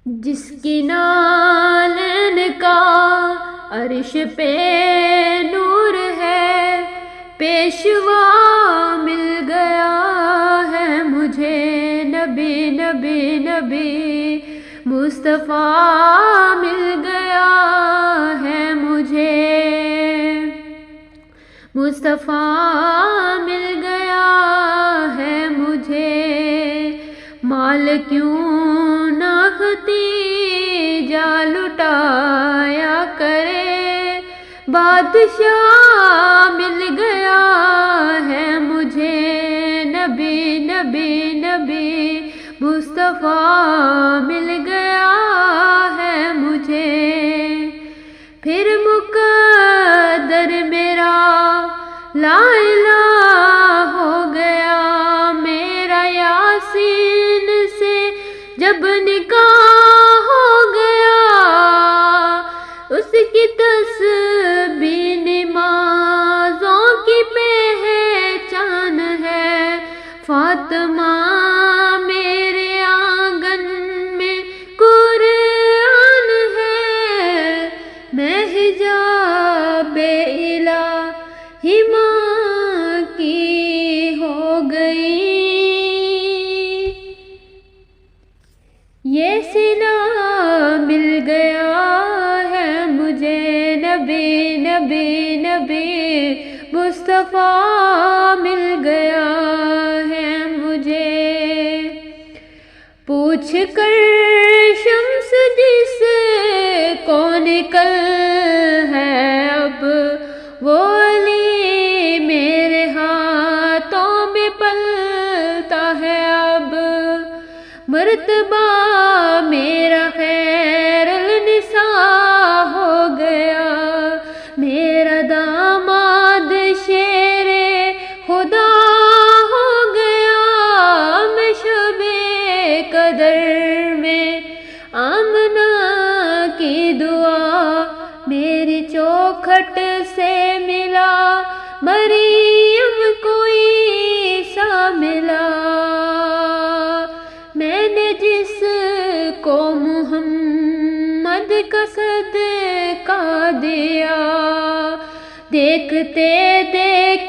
جس کی نالین کا عرش پہ نور ہے، پیشوا مل گیا ہے مجھے، نبی نبی نبی مصطفیٰ مل گیا ہے مجھے، مصطفیٰ مل گیا ہے مجھے۔ مال کیوں نہ ختیجہ لٹایا کرے، بادشاہ مل گیا ہے مجھے، نبی نبی نبی مصطفیٰ مل گیا ہے مجھے۔ پھر مقدر میرا لا الہ ہو گیا، میرا یاسین سے جب نکاح ہو گیا، اس کی تسبیح نمازوں کی پہچان ہے، فاطمہ میرے آنگن میں قرآن ہے، میں حجاب الہی ماں کی ہو گئی، یہ سینہ مل گیا ہے مجھے، نبی نبی نبی مصطفیٰ مل گیا ہے مجھے۔ پوچھ کر شمس جس کو نکل ہے اب، وہ علی میرے ہاتھوں میں پلتا ہے اب، مرتبہ میرا خیر النساء ہو گیا، میرا داماد شیر خدا ہو گیا، میں شب قدر میں آمنہ کی دعا میری چوکھٹ سے ملا، مریم کو عیسیٰ ملا، میں نے جس کو محمد کا صدقہ دیا، دیکھتے دیکھتے